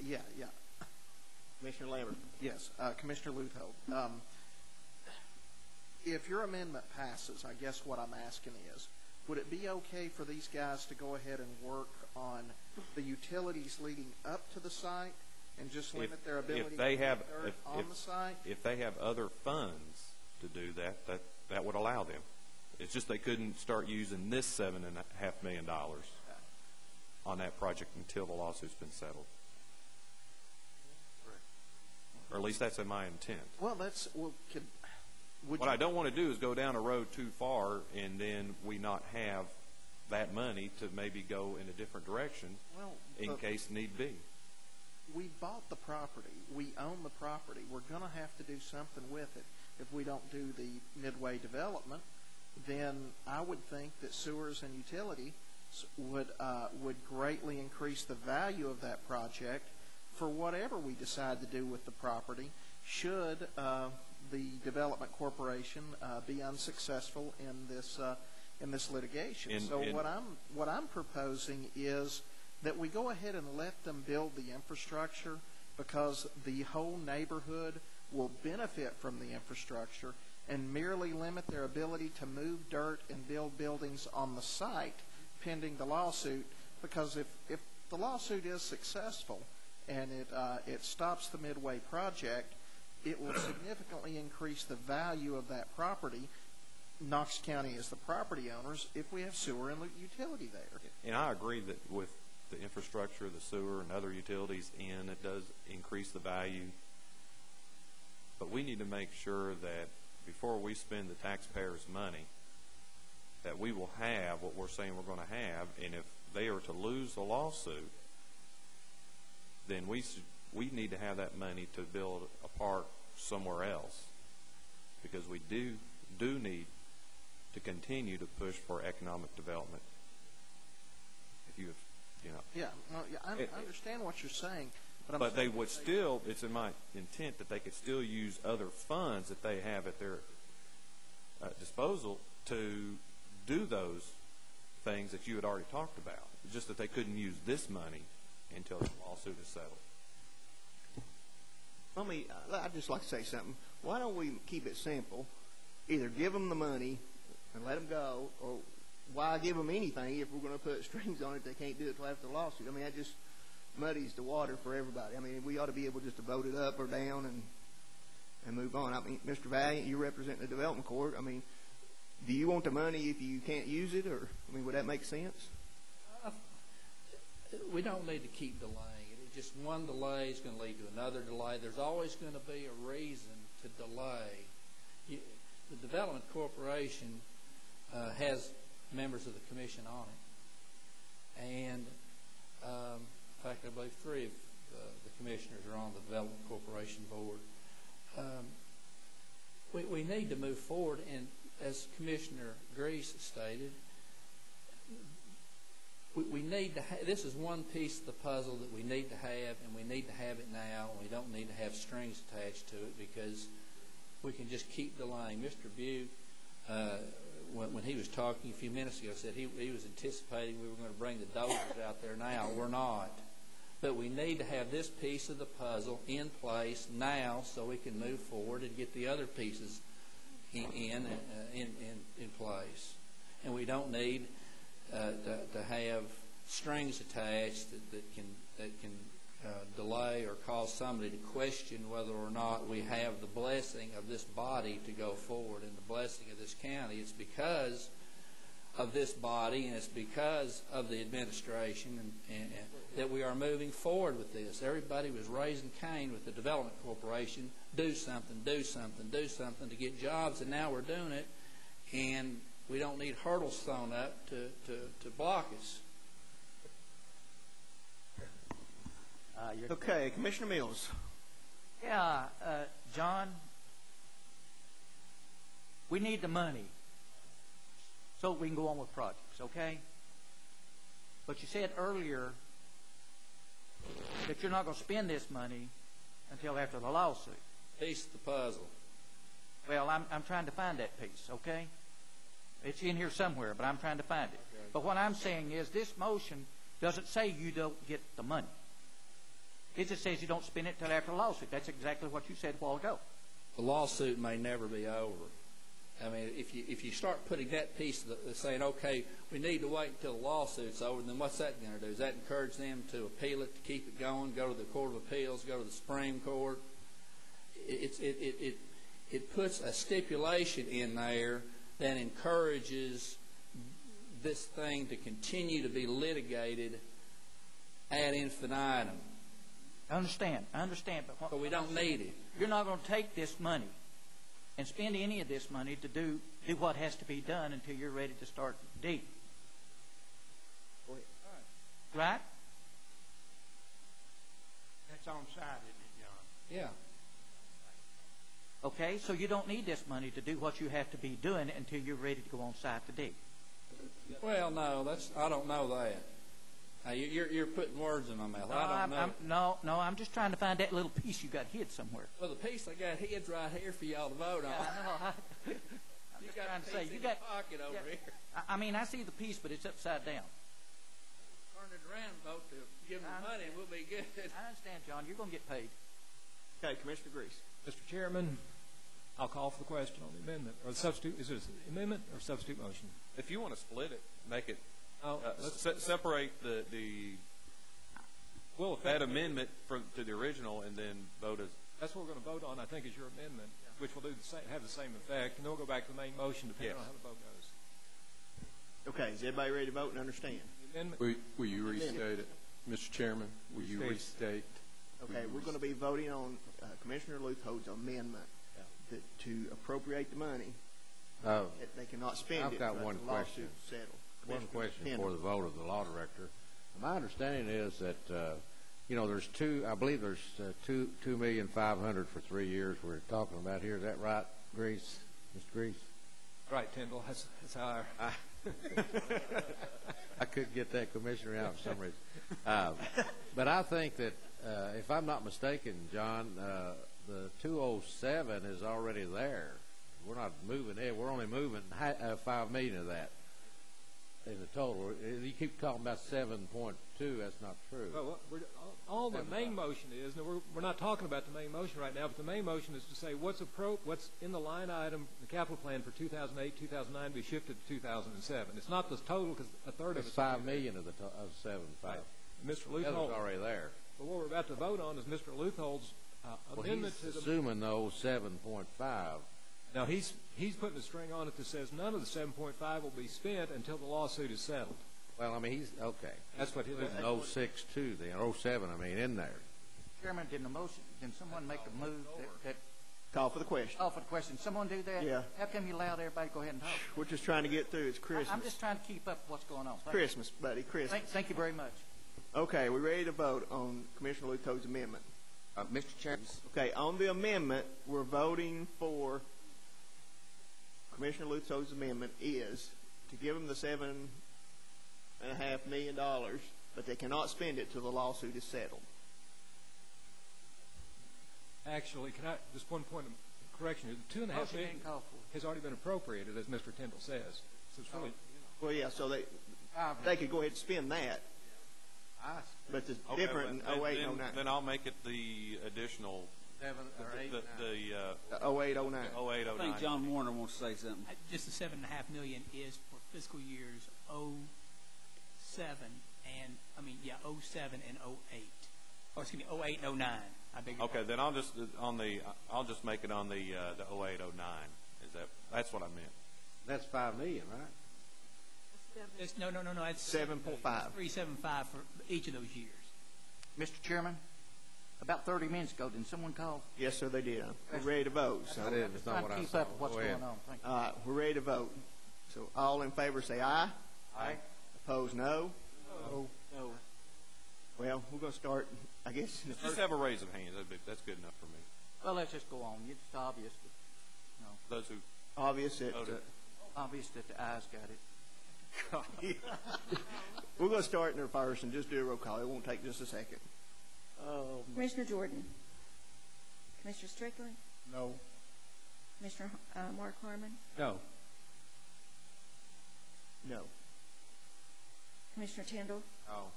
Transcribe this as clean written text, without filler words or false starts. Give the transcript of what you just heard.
Yeah. Commissioner Lambert. Yes, Commissioner Luthold. If your amendment passes, I guess what I'm asking is, would it be okay for these guys to go ahead and work on the utilities leading up to the site and just limit their ability to put dirt on the site? If they have other funds to do that, that would allow them. It's just they couldn't start using this $7.5 million on that project until the lawsuit's been settled. Or at least that's in my intent. Well, what I don't want to do is go down a road too far and then we not have that money to maybe go in a different direction in case need be. We bought the property. We own the property. We're going to have to do something with it. If we don't do the Midway development, then I would think that sewers and utility would greatly increase the value of that project for whatever we decide to do with the property should the development corporation be unsuccessful in this litigation. What I'm proposing is that we go ahead and let them build the infrastructure, because the whole neighborhood will benefit from the infrastructure, and merely limit their ability to move dirt and build buildings on the site pending the lawsuit. Because if the lawsuit is successful and it stops the Midway project, it will significantly increase the value of that property. Knox County is the property owners if we have sewer and utility there. And I agree that with the infrastructure, the sewer, and other utilities in, it does increase the value. But we need to make sure that before we spend the taxpayers' money, that we will have what we're saying we're going to have. And if they are to lose the lawsuit, then we need to have that money to build a park somewhere else, because we do need to continue to push for economic development. I understand what you're saying, but they would still. It's in my intent that they could still use other funds that they have at their disposal to do those things that you had already talked about. Just that they couldn't use this money until the lawsuit is settled. I'd just like to say something. Why don't we keep it simple? Either give them the money and let them go, or why give them anything if we're going to put strings on it they can't do it till after the lawsuit? I mean, that just muddies the water for everybody. I mean, we ought to be able just to vote it up or down and move on. I mean, Mr. Valiant, you represent the development court. I mean, do you want the money if you can't use it, or would that make sense? We don't need to keep delaying it. Just one delay is going to lead to another delay. There's always going to be a reason to delay. The Development Corporation has members of the commission on it. And, in fact, I believe 3 of the commissioners are on the Development Corporation board. We need to move forward, and as Commissioner Grease stated, we need to this is one piece of the puzzle that we need to have, and we need to have it now, and we don't need to have strings attached to it, because we can just keep delaying. Mr. Butte, when he was talking a few minutes ago, said he was anticipating we were going to bring the dozers out there now. We're not. But we need to have this piece of the puzzle in place now so we can move forward and get the other pieces in place. And we don't need to have strings attached that can delay or cause somebody to question whether or not we have the blessing of this body to go forward and the blessing of this county. It's because of this body, and it's because of the administration and that we are moving forward with this. Everybody was raising Cain with the Development Corporation, do something, do something, do something to get jobs, and now we're doing it, and we don't need hurdles thrown up to block us. Okay, Commissioner Mills. Yeah, John, we need the money so we can go on with projects, okay? But you said earlier that you're not going to spend this money until after the lawsuit. Piece of the puzzle. Well, I'm trying to find that piece, okay? It's in here somewhere, but I'm trying to find it. Okay. But what I'm saying is this motion doesn't say you don't get the money. It just says you don't spend it till after the lawsuit. That's exactly what you said a while ago. The lawsuit may never be over. I mean, if you start putting that piece of saying, okay, we need to wait until the lawsuit's over, then what's that going to do? Does that encourage them to appeal it, to keep it going, go to the Court of Appeals, go to the Supreme Court? It puts a stipulation in there that encourages this thing to continue to be litigated ad infinitum. I understand, But we don't need it. You're not going to take this money and spend any of this money to do what has to be done until you're ready to start digging. Go ahead. Right? That's on site, isn't it, John? Yeah. Okay, so you don't need this money to do what you have to be doing until you're ready to go on site to dig. Well, no, I don't know that. You're putting words in my mouth. I don't know. No, I'm just trying to find that little piece you got hid somewhere. Well, the piece I got hid's right here for y'all to vote on. I'm just trying to say, you got a pocket over here. I mean, I see the piece, but it's upside down. Turn it around and vote to give them the money, and we'll be good. I understand, John. You're going to get paid. Okay, Commissioner Grease. Mr. Chairman, I'll call for the question on the amendment, or the substitute. Is it an amendment or substitute motion? If you want to split it, make it, Let's separate that amendment to the original and then vote as. That's what we're going to vote on, I think, is your amendment, which will have the same effect, and then we'll go back to the main motion depending on how the vote goes. Okay, is everybody ready to vote and understand? The amendment. Will you restate it, Mr. Chairman? Will you restate? Okay, we're going to be voting on Commissioner Luthold's amendment to appropriate the money. They cannot spend I've it. got until one the question. lawsuit's settled. One question Henry. for the vote of the law director. My understanding is that there's $2,500,000 for 3 years we're talking about here. Is that right, Grease, Mr. Grease? Right, Tyndall. That's how I couldn't get that commissioner out for some reason. But I think that if I'm not mistaken, John, the 207 is already there. We're not moving it. We're only moving $5 million of that in the total. You keep talking about 7.2. That's not true. Well, all the main motion is, and we're not talking about the main motion right now, but the main motion is to say what's in the line item, the capital plan for 2008, 2009 be shifted to 2007. It's not the total because a third of it's it's $5 million of 7.5. Right. Mr. The other's Luthold already there. But what we're about to vote on is Mr. Luthold's amendment to he's the. assuming though 7.5. Now he's putting a string on it that says none of the 7.5 will be spent until the lawsuit is settled. Well, I mean, he's okay. That's what he's putting 06.2 then, 07. I mean, in there. Chairman, did someone make a move that Call for the question. call for the question? Someone do that? Yeah. How come you allowed everybody to go ahead and talk? We're just trying to get through. It's Christmas. I'm just trying to keep up with what's going on. Christmas, buddy. Christmas. Thank you very much. Okay, we're ready to vote on Commissioner Luthold's amendment. Mr. Chairman. Okay, on the amendment, we're voting for Commissioner Luthold's amendment is to give them the $7.5 million, but they cannot spend it till the lawsuit is settled. Actually, can I just one point of correction here? The $2.5 million has already been appropriated, as Mr. Tyndall says. So it's really Well, yeah, so they could go ahead and spend that. But it's different in 08 and 09. Then I'll make it the additional 7 or 8. The 08, 09. 08, 09. I think John Warner wants to say something. Just the $7.5 million is for fiscal years 07 and 07 and 08. Oh, excuse me, 08 and 09. I beg your Okay, then I'll just make it on the 08, 09. That's what I meant. That's $5 million, right? No. It's 7.5. 375 for each of those years. Mr. Chairman, about 30 minutes ago, didn't someone call? Yes, sir, they did. We're ready to vote. So, It's not what I keep saw. up with what's Go going ahead. on. Thank you. we're ready to vote. So all in favor say aye. Aye. Opposed, no. No. Well, we're going to start, I guess. Just have a raise of hands. That's good enough for me. Well, let's just go on. It's obvious. Those who Obvious that Obvious that the ayes got it. we're going to start in reverse and just do a roll call. It won't take just a second. Commissioner Jordan. Commissioner Strickland. No. Commissioner Mark Harmon. no. No. Commissioner Tyndall. Oh.